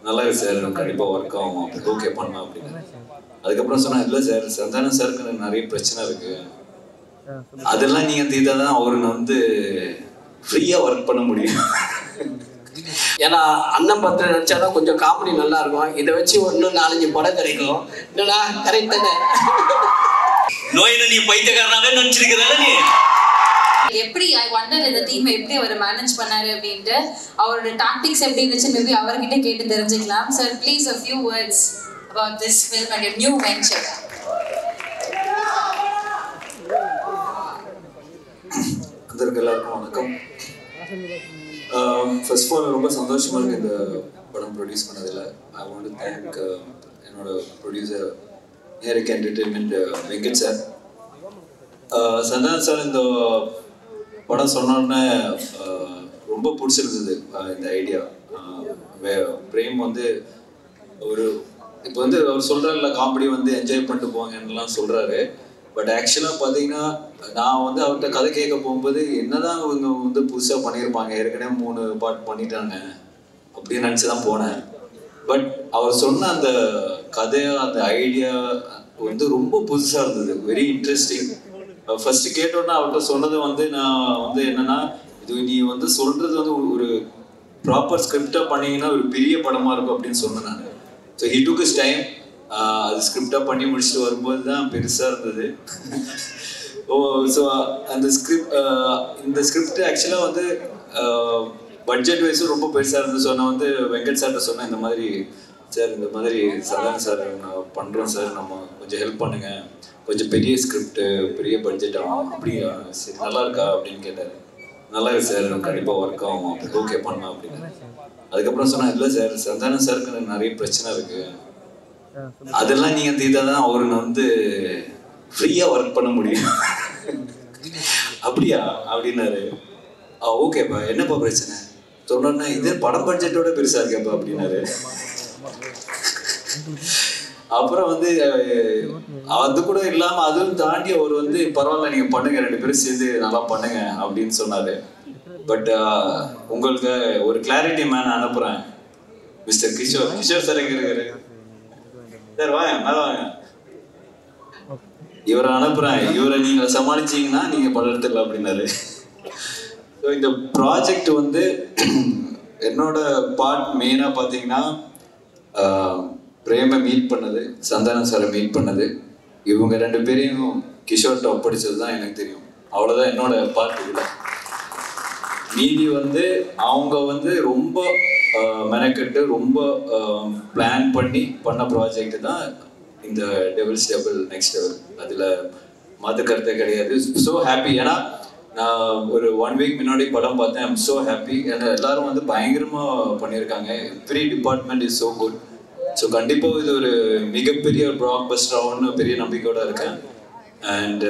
நல்லா இருக்கு சார், கண்டிப்பாக ஒர்க் ஆகும், அப்படி ஓகே பண்ணலாம் அப்படின்னு. அதுக்கப்புறம் சொன்னா இல்லை சார், சந்தானம் சாருக்கு நிறைய பிரச்சனை இருக்கு, அதெல்லாம் நீங்கள் தீர்த்தா தான் அவருக்கு வந்து ஃப்ரீயாக ஒர்க் பண்ண முடியும். ஏன்னா அண்ணன் பத்திரம் நினைச்சாதான் கொஞ்சம் காமெடி நல்லா இருக்கும். இதை வச்சு ஒன்றும் 4-5 படம் கிடைக்கும். என்னடா கரெக்ட் தானே? நோயில நீ பைத்தியக்காரனாவே நினைச்சிருக்கிறதால நீ எப்படி ஐ வண்டர் இந்த டீம் எப்படி அவர் மேனேஜ் பண்ணாரு அப்படின்ட்டு, அவரோட டாக்டிக்ஸ் எப்படி இருந்துச்சு மேபி அவர்கிட்ட கேட்டு தெரிஞ்சுக்கலாம். Sir please a few words about this film and your new venture. எல்லாருக்கும் வணக்கம். ஃபர்ஸ்ட் ஆஃப் ஆல் ரொம்ப சந்தோஷமாக இருக்குது இந்த படம் ப்ரொடியூஸ் பண்ணதில். ஐ வாண்ட் டு தேங்க் என்னோட producer Eric entertainment Venkat sir. Santhanam sir இந்த படம் சொன்னோடனே ரொம்ப பிடிச்சிருந்தது இந்த ஐடியா. பிரேம் வந்து ஒரு இப்போ வந்து அவர் சொல்கிறாருல காமெடி வந்து என்ஜாய் பண்ணிட்டு போங்கன்னெலாம் சொல்கிறாரு. பட் ஆக்சுவலாக பார்த்தீங்கன்னா நான் வந்து அவர்கிட்ட கதை கேட்க போகும்போது என்னதான் இவங்க வந்து புதுசாக பண்ணியிருப்பாங்க, ஏற்கனவே 3 பார்ட் பண்ணிட்டாங்க அப்படின்னு நினச்சி தான் போனேன். பட் அவர் சொன்ன அந்த கதையாக அந்த ஐடியா வந்து ரொம்ப புதுசாக இருந்தது, வெரி இன்ட்ரெஸ்டிங். ஃபர்ஸ்ட் கேட்டோன்னா அவர்கிட்ட சொன்னது வந்து நான் வந்து என்னன்னா, இது நீ வந்து சொல்கிறது வந்து ஒரு ப்ராப்பர் ஸ்கிரிப்டாக பண்ணிங்கன்னா ஒரு பெரிய படமாக இருக்கும் அப்படின்னு சொன்னேன் நான். So he took his time. அது ஸ்கிரிப்டாக பண்ணி முடிச்சுட்டு வரும்போது தான் பெருசாக இருந்தது. ஸோ அந்த இந்த ஸ்கிரிப்ட் ஆக்சுவலாக வந்து பட்ஜெட் வைஸும் ரொம்ப பெருசாக இருந்தது. ஸோ நான் வந்து வெங்கட் சார்கிட்ட சொன்னேன், இந்த மாதிரி சார் இந்த மாதிரி சந்தானம் சார் நான் பண்ணுறோம் சார், நம்ம கொஞ்சம் ஹெல்ப் பண்ணுங்கள், கொஞ்சம் பெரிய ஸ்கிரிப்டு பெரிய பட்ஜெட் ஆகும், அப்படி சரி நல்லா இருக்கா அப்படின்னு கேட்டார். நல்லா இருக்கு சார், கண்டிப்பாக ஒர்க் ஆகும், அப்படி ஓகே பண்ணலாம் அப்படின்னு. அதுக்கப்புறம் சொன்னால் இல்லை சார், சந்தானம் சாருக்கு நிறைய பிரச்சனை இருக்குது, அதெல்லாம் நீங்கள் தீர்த்தா தான் அவருக்கு வந்து ஃப்ரீயாக ஒர்க் பண்ண முடியும். அப்படியா அப்படின்னாரு. ஓகேப்பா, என்னப்பா பிரச்சனை சொன்னோன்னா, இது படம் பட்ஜெட்டோட பெருசாக இருக்கேப்பா அப்படின்னாரு. அப்புறம் வந்து அது கூட இல்லாமல் அதுவும் தாண்டி அவர் வந்து பரவாயில்ல நீங்கள் பண்ணுங்க, 2 பேரும் சேர்ந்து நல்லா பண்ணுங்க அப்படின்னு சொன்னார். பட் உங்களுக்கு ஒரு கிளாரிட்டி மேன் அனுப்புகிறேன், மிஸ்டர் கிஷோர் சார் எங்கே இருக்காரு சார், வாங்க மேலே வாங்க, இவரை அனுப்புகிறேன், இவரை நீங்கள் சமாளிச்சிங்கன்னா நீங்கள் படம் எடுத்துக்கலாம் அப்படின்னாரு. ஸோ இந்த ப்ராஜெக்ட் வந்து என்னோட பார்ட் மெயினாக பார்த்தீங்கன்னா பிரேமை மீட் பண்ணது, சந்தானம் சாரை மீட் பண்ணது, இவங்க 2 பேரையும் கிஷோர்கிட்ட ஒப்படைச்சது தான் எனக்கு தெரியும். அவ்வளோதான் என்னோட பார்ட். இல்லை மீதி வந்து அவங்க வந்து ரொம்ப மெனக்கெட்டு ரொம்ப பிளான் பண்ணி பண்ண ப்ராஜெக்ட் தான் இந்த டெவில்ஸ் டபுள் நெக்ஸ்ட் லெவல். அதில் மாற்று கருத்தே கிடையாது. So happy. ஏன்னா நான் ஒரு 1 வீக் முன்னாடி படம் பார்த்தேன். I'm so happy. ஏன்னா எல்லாரும் வந்து பயங்கரமாக பண்ணியிருக்காங்க. Every department is so good. So கண்டிப்பாக இது ஒரு மிகப்பெரிய ஒரு ப்ளாக் பஸ்டர் ஆகும்னு பெரிய நம்பிக்கையோடு இருக்கேன். அண்ட்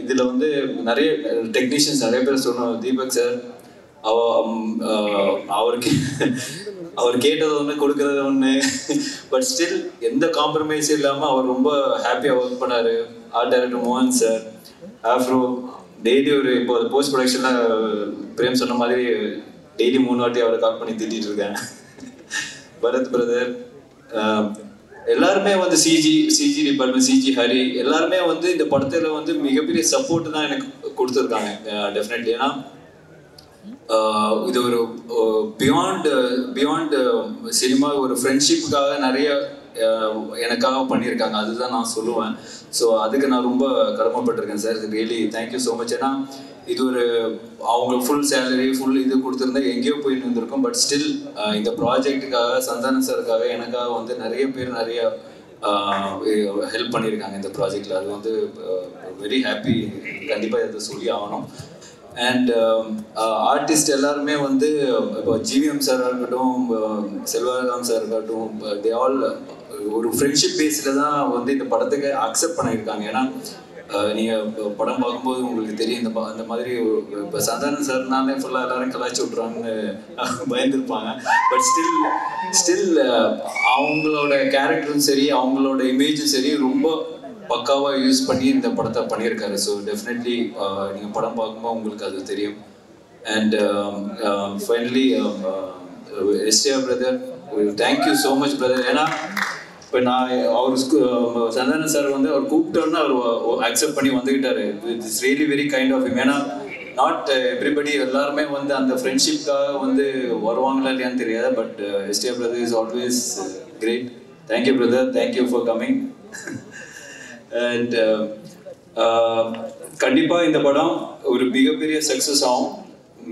இதில் வந்து நிறைய டெக்னீஷியன்ஸ் நிறைய பேர் சொன்னோம். தீபக் சார் அவர் கேட்டது ஒன்று கொடுக்கறது ஒன்று, பட் ஸ்டில் எந்த காம்ப்ரமைஸும் இல்லாமல் அவர் ரொம்ப ஹாப்பியாக ஒர்க் பண்ணார். ஆர்ட் டைரக்டர் மோகன் சார், ஆஃப்ரோ டெய்லி ஒரு இப்போ போஸ்ட் ப்ரொடக்ஷனில் பிரேம் சொன்ன மாதிரி டெய்லி 3 வாட்டி அவரை கால் பண்ணி திட்டிகிட்டு இருக்கேன். பரத் பிரதர், எல்லாருமே வந்து சிஜி டிபார்ட்மெண்ட், சிஜி ஹரி, எல்லாருமே வந்து இந்த படத்தில் வந்து மிகப்பெரிய சப்போர்ட் தான் எனக்கு கொடுத்துருக்காங்க டெஃபினெட்லி. ஏன்னா இது ஒரு பியாண்ட் சினிமா ஒரு ஃப்ரெண்ட்ஷிப்புக்காக நிறைய எனக்காக பண்ணியிருக்காங்க, அதுதான் நான் சொல்லுவேன். ஸோ அதுக்கு நான் ரொம்ப கடமைப்பட்டிருக்கேன் sir. Really thank you so much. ஏன்னா இது ஒரு அவங்களுக்கு ஃபுல் சேலரி ஃபுல் இது கொடுத்துருந்தா எங்கேயோ போய் இருந்திருக்கும். பட் ஸ்டில் இந்த ப்ராஜெக்டுக்காக சந்தானம் சாருக்காக எனக்காக வந்து நிறைய பேர் நிறைய ஹெல்ப் பண்ணியிருக்காங்க இந்த ப்ராஜெக்டில். அது வந்து வெரி ஹாப்பி, கண்டிப்பாக இதை சொல்லி ஆகணும். அண்ட் ஆர்டிஸ்ட் எல்லாருமே வந்து இப்போ ஜிவிஎம் சாராக இருக்கட்டும், செல்வராம் சார் இருக்கட்டும், தே ஆல் ஒரு ஃப்ரெண்ட்ஷிப் பேஸில் தான் வந்து இந்த படத்துக்கு அக்செப்ட் பண்ணியிருக்காங்க. ஏன்னா நீங்கள் படம் பார்க்கும்போது உங்களுக்கு தெரியும், அந்த மாதிரி இப்போ சந்தானம் சார்னாலே ஃபுல்லாக எல்லாரும் கலாய்ச்சி விட்ருவாங்கன்னு பயந்துருப்பாங்க. பட் ஸ்டில் அவங்களோட கேரக்டரும் சரி அவங்களோட இமேஜும் சரி ரொம்ப பக்காவாக யூஸ் பண்ணி இந்த படத்தை பண்ணியிருக்காரு. ஸோ டெஃபினெட்லி நீங்கள் படம் பார்க்கும்போது உங்களுக்கு அது தெரியும். And finally STR brother, thank you so much brother. ஏன்னா இப்போ நான் அவர் சந்தான சார் வந்து அவர் கூப்பிட்டோன்னு அவர் அக்செப்ட் பண்ணி வந்துக்கிட்டாரு. It's really very kind of him. ஏன்னா நாட் எவ்ரிபடி எல்லாருமே வந்து அந்த ஃப்ரெண்ட்ஷிப்காக வந்து வருவாங்களா இல்லையான்னு தெரியாது. But STR brother is always great. Thank you brother, thank you for coming. And கண்டிப்பாக இந்த படம் ஒரு மிகப்பெரிய சக்ஸஸ் ஆகும்.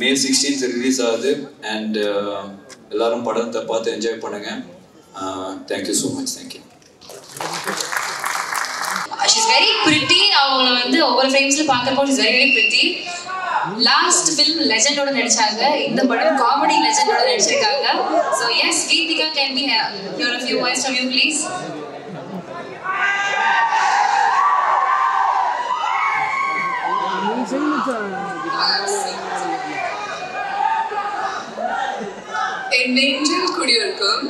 May 16th ரிலீஸ் ஆகுது. அண்ட் எல்லாரும் படத்தை பார்த்து என்ஜாய் பண்ணுங்க. Thank you so much. Thank you. She's very pretty. அவங்கள வந்து ஒவ்வொரு ஃப்ரேம்ஸ்ல பார்க்கறப்போ she's very very pretty. Last film லெஜெண்டோட நடிச்சாங்க. இந்த படம் காமெடி லெஜெண்டோட நடிச்சிருக்காங்க. So yes, Geetika, can we hear a few words from you please? என் நெஞ்சில் குடியிருக்கும்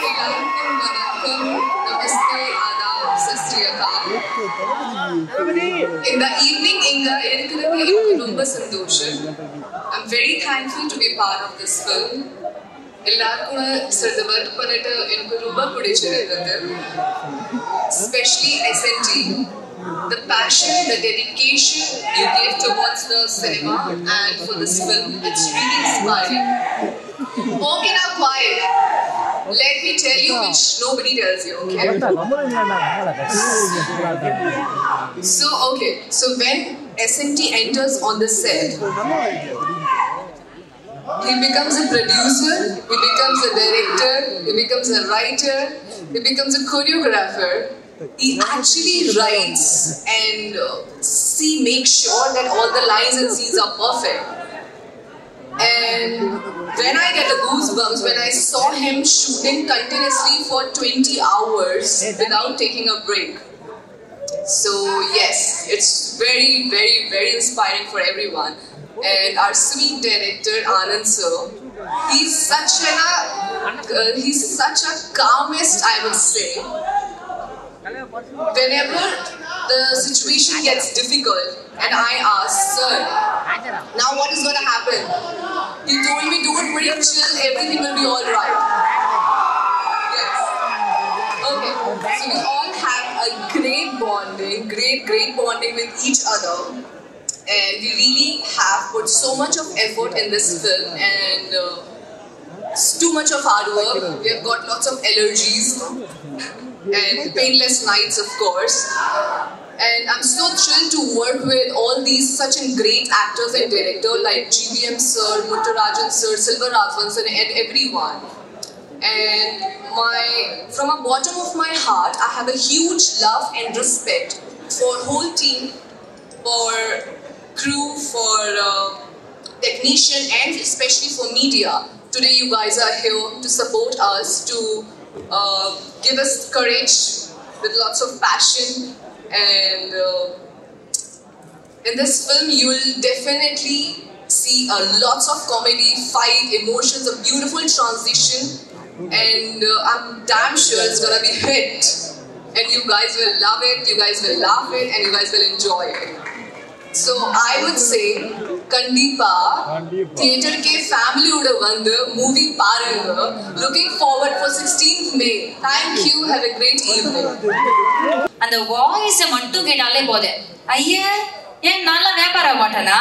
எல்லாருக்கும் வணக்கம், நமஸ்தே, ஆதாப், சத் ஸ்ரீ அகால். இந்த ஈவினிங் இங்க இருக்கிறது எனக்கு ரொம்ப சந்தோஷம். I'm very thankful to be part of this film. எல்லாரும் கூட சிறிது ஒர்க் பண்ணிட்டு எனக்கு ரொம்ப பிடிச்சிருந்தது. Especially SNT. The passion, the dedication you give towards the cinema and for this film, it's really inspiring. Okay, now quiet. Let me tell you which nobody tells you, okay? So when SNT enters on the set, he becomes a producer, he becomes a director, he becomes a writer, he becomes a choreographer. He actually writes and makes sure that all the lines and scenes are perfect. And when I get a goosebumps when I saw him shooting continuously for 20 hours without taking a break. So yes, it's very very very inspiring for everyone. And our sweet director Anand sir, he's such a calmest, I would say. Whenever the situation gets difficult and I ask, sir, now what is going to happen? He told me, don't worry, chill, everything will be all right. Yes. Okay. So we all have a great bonding with each other. And we really have put so much of effort in this film, and it's too much of hard work. We have got lots of allergies and painless nights, of course. And I'm so thrilled to work with all these such great actors and directors like GVM sir, Muttarajan sir, Silva Raghavan sir, and everyone. And from the bottom of my heart, I have a huge love and respect for whole team, for crew, for technician, and especially for media. Today you guys are here to support us, to give us courage with lots of passion. And in this film you will definitely see lots of comedy, fight, emotions, a beautiful transition, and I'm damn sure it's gonna be hit, and you guys will love it, you guys will laugh it, and you guys will enjoy it. So I would say Kandipa theater ke family oda vandu movie parunga. Looking forward for 16th May. Thank you, have a great evening. அந்த வாய்ஸை மட்டும் கேட்டாலே போதே ஐயா ஏன் நல்லா வியாபார மாட்டானா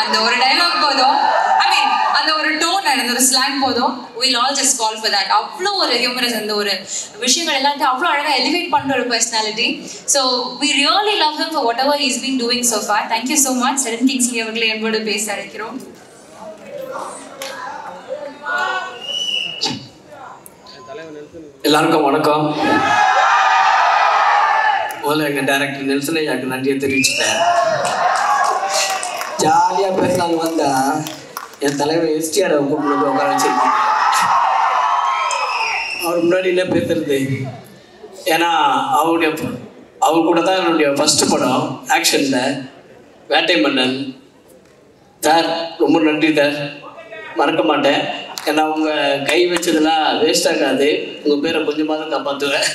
அந்த ஒரு டயலாக் போதும், ஐ மீன் அந்த ஒரு டோன் அந்த ஒரு ஸ்லாங் போதும், we'll all just call for that. அவ்வளோ ஒரு ஹியூமரஸ், அந்த ஒரு விஷயங்கள் எல்லாத்தையும் அவ்வளோ அழகாக எலிவேட் பண்ணுற ஒரு personality. So we really love him for whatever he's been doing so far. Thank you so much. Cheran Kingsley அவர்களை என்னோட பேச அழைக்கிறோம். எல்லாருக்கும் வணக்கம். முதல்ல எங்கள் டைரக்டர் நெல்சன் ஐயாவுக்கு நன்றியை தெரிவிச்சுட்டேன். ஜாலியாக பேசலான்னு வந்தா என் தலைவர் எஸ்டிஆரை கூப்பிட்டு உட்கார வச்சிருக்கீங்க. அவர் முன்னாடி என்ன பேசுறது, ஏன்னா அவர் கூட தான் என்னுடைய ஃபஸ்ட்டு படம் ஆக்ஷனில் வேட்டை மன்னன். சார் ரொம்ப நன்றி சார், மறக்க மாட்டேன். ஏன்னா அவங்க கை வச்சதெல்லாம் வேஸ்ட் ஆகாது, உங்கள் பேரை கொஞ்சமாக தான் காப்பாற்றுவேன்.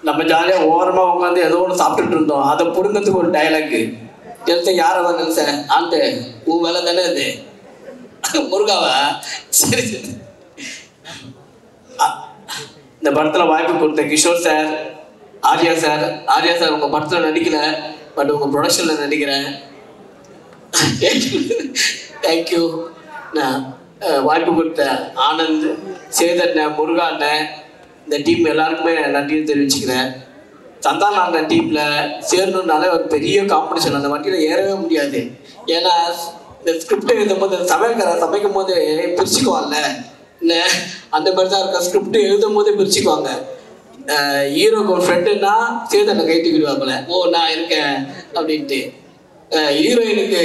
நம்ம ஜாலியாக ஓரமாக உட்காந்து ஏதோ ஒன்று சாப்பிட்டுட்டு இருந்தோம், அதை பிடுங்கிறதுக்கு ஒரு டைலாக்கு எழுத்த யாரை வந்து சார் ஆண்டு உன் வேலை தானே அது முருகாவா? சரி சரி. இந்த படத்தில் வாய்ப்பு கொடுத்த கிஷோர் சார், ஆர்யா சார் உங்கள் படத்தில் நடிக்கல, பட் உங்கள் ப்ரொடக்ஷனில் நடிக்கிறேன். தேங்க்யூ. நான் வாய்ப்பு கொடுத்த ஆனந்த், சேதண்ணன், முருகா அண்ணன், இந்த டீம் எல்லாருக்குமே நன்றியை தெரிவிச்சுக்கிறேன். சந்தான அண்ணன் டீமில் சேரணுன்னாலே ஒரு பெரிய காம்படிஷன். அந்த வண்டியில் ஏறவே முடியாது. ஏன்னா இந்த ஸ்கிரிப்ட் எழுதும் போது சமைக்கும் போது பிரிச்சுக்குவாங்கல்ல, என்ன அந்த மாதிரி தான் இருக்க. ஸ்கிரிப்ட் எழுதும் போதே பிரிச்சுக்குவாங்க. ஹீரோக்கு ஒரு ஃப்ரெண்டுன்னா சேதனை கை தூக்கிடுவாப்புல, ஓ நான் இருக்கேன் அப்படின்ட்டு. ஹீரோயினுக்கு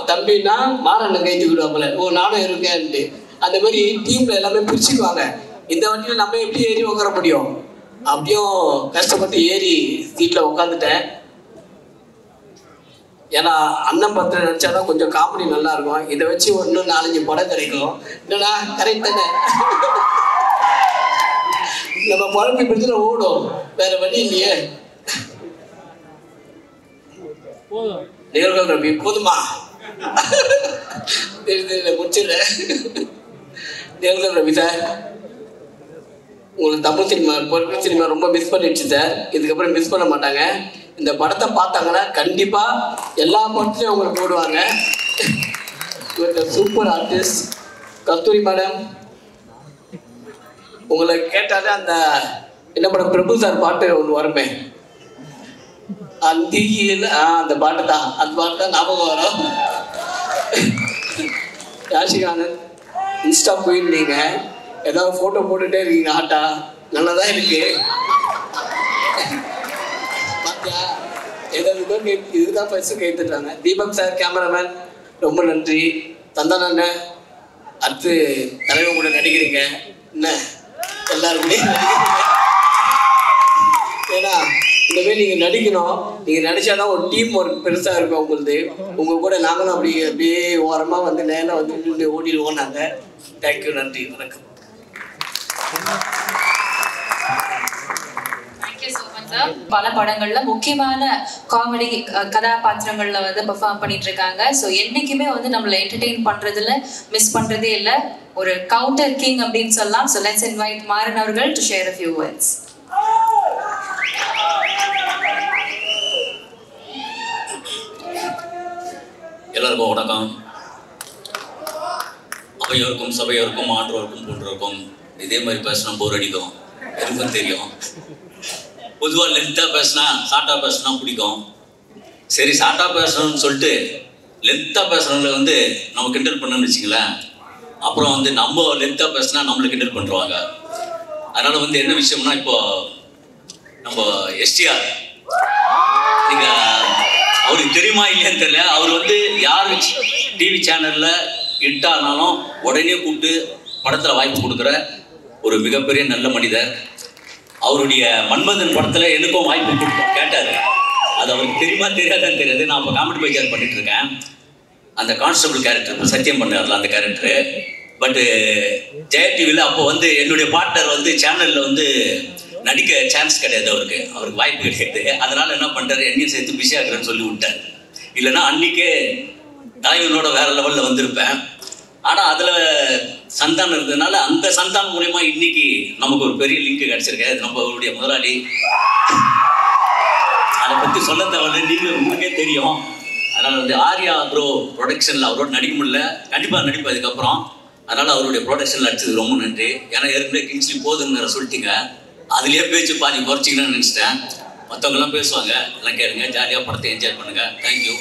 தம்பின்னா மாறண்ண கை தூக்கிடுவாப்புல, ஓ நானும் இருக்கேன்ட்டு. அந்த மாதிரி டீம்ல எல்லாமே பிரிச்சுக்குவாங்க. இந்த வண்டியில் நம்ம எப்படி ஏறி உட்கார முடியும்? அப்படியும் கஷ்டப்பட்டு ஏறி சீட்டில் உட்காந்துட்டேன். ஏன்னா அண்ணன் பத்திரம் நினச்சாதான் கொஞ்சம் காமெடி நல்லா இருக்கும். இதை வச்சு இன்னும் 4-5 படம் கிடைக்கும். என்னடா கரெக்ட் தானே? நம்ம குழம்பு பிடிச்சுட்டு ஓடும், வேற வழி இல்லையே. நேர்கள் ரவி போதுமா? முடிச்சிடுற. நேர்கள் ரவி சார், உங்களுக்கு தமிழ் சினிமா ரொம்ப மிஸ் பண்ணிடுச்சு சார். இதுக்கப்புறம் மிஸ் பண்ண மாட்டாங்க. இந்த படத்தை பார்த்தாங்கன்னா கண்டிப்பா எல்லா படத்துலையும் உங்களுக்கு போடுவாங்க. சூப்பர் ஆர்டிஸ்ட் கஸ்தூரி மேடம், உங்களை கேட்டாலே அந்த என்ன படம் பிரபு சார் பாட்டு ஒன்று வருமே, அந்த அந்த பாட்டு தான் ஞாபகம் வரும். ராஷிகானந்த், இன்ஸ்டா போயிருந்தீங்க, ஏதாவது ஃபோட்டோ போட்டுகிட்டே இருக்கீங்க. ஆட்டா நல்லதான் இருக்கு. பார்த்தியா, ஏதாவது இதுதான் ஃபர்ஸ்ட் கேட்டுட்டாங்க. தீபக் சார் கேமராமேன், ரொம்ப நன்றி. சந்தான அண்ணன், அடுத்து தலைவர் கூட நடிக்கிறீங்க. என்ன எல்லாருமே ஏன்னா இந்த மாதிரி நீங்கள் நடிக்கணும். நீங்கள் நடிச்சாதான் ஒரு டீம் ஒர்க் பெருசாக இருக்கும் உங்களுது. உங்கள் கூட நாங்களும் அப்படியே ஓரமாக வந்து நேரம் வந்து ஓடிடுவோம் நாங்கள். தேங்க்யூ, நன்றி, வணக்கம். பல படங்கள்ல முக்கியமான காமெடி கதாபாத்திரங்கள்ல வந்து பெர்ஃபார்ம் பண்ணிட்டு இருக்காங்க. ஸோ என்னைக்குமே வந்து நம்மள என்டர்டெயின் பண்றதுல மிஸ் பண்றதே இல்லை. ஒரு கவுண்டர் கிங் அப்படின்னு சொல்லலாம். ஸோ லெட்ஸ் இன்வைட் மாறன் அவர்கள் to share a few words. எல்லாருக்கும் வணக்கம். அவையோருக்கும் சபையோருக்கும் ஆற்றோருக்கும் போன்றோருக்கும் இதே மாதிரி பேசினா போர் அடிக்கும், எனக்கும் தெரியும். பொதுவாக லென்த்தாக பேசினா ஷார்ட்டாக பேசினா பிடிக்கும். சரி, ஷார்ட்டாக பேசணும்னு சொல்லிட்டு லென்த்தாக பேசுகிறவங்கள வந்து நம்ம கிண்டல் பண்ணணும்னு வச்சுங்களேன், அப்புறம் வந்து நம்ம லென்த்தாக பேசினா நம்மளை கிண்டல் பண்ணுறாங்க. அதனால் வந்து என்ன விஷயம்னா, இப்போ நம்ம எஸ்டிஆர், நீங்கள் அவருக்கு தெரியுமா இல்லையான்னு தெரியல, அவர் வந்து யார் டிவி சேனலில் இட்டானாலும் உடனே கூப்பிட்டு படத்தில் வாய்ப்பு கொடுக்குற ஒரு மிகப்பெரிய நல்ல மனிதர். அவருடைய மன்மதன் படத்தில் எனக்கும் வாய்ப்பு கேட்டார். அது அவருக்கு தெரியுமா தெரியாதான்னு தெரியாது. நான் இப்போ காமெடி பைக்கார் பண்ணிட்டு இருக்கேன். அந்த கான்ஸ்டபிள் கேரக்டர் இப்போ சத்தியம் பண்ணார்ல அந்த கேரக்டரு. பட்டு ஜெயா டிவியில் அப்போ வந்து என்னுடைய பார்ட்னர் வந்து சேனலில் வந்து நடிக்க சான்ஸ் கிடையாது, அவருக்கு வாய்ப்பு கிடையாது. அதனால் என்ன பண்ணுறாரு, என்னையும் சேர்த்து பிஸி ஆகிறேன்னு சொல்லி விட்டார். இல்லைன்னா அன்றைக்கே தலைவனோட வேறு லெவலில் வந்திருப்பேன். ஆனால் அதில் சந்தானம் இருந்ததுனால அந்த சந்தானம் மூலயமா இன்னைக்கு நமக்கு ஒரு பெரிய லிங்க் கிடச்சிருக்கு. அது நம்மளுடைய முதலாளி. அதை பற்றி சொல்ல தேவையில்லை, நீங்கள் உங்களுக்கே தெரியும். அதனால் வந்து ஆர்யா ப்ரோ ப்ரொடக்ஷனில் அவரோட நடிக்க முடியல, கண்டிப்பாக நடிப்பேன் அதுக்கப்புறம். அதனால் அவருடைய ப்ரொடக்ஷனில் அடிச்சது ரொம்ப நன்றி. ஏன்னா ஏற்கனவே கிங்ஸ்லி போதுங்கிற சொல்லிட்டீங்க, அதுலேயே பேச்சு பாதி குறைச்சிக்கணும்னு நினச்சிட்டேன். மற்றவங்கெல்லாம் பேசுவாங்க, எல்லாம் கேளுங்க, ஜாலியாக படத்தை என்ஜாய் பண்ணுங்கள். தேங்க்யூ.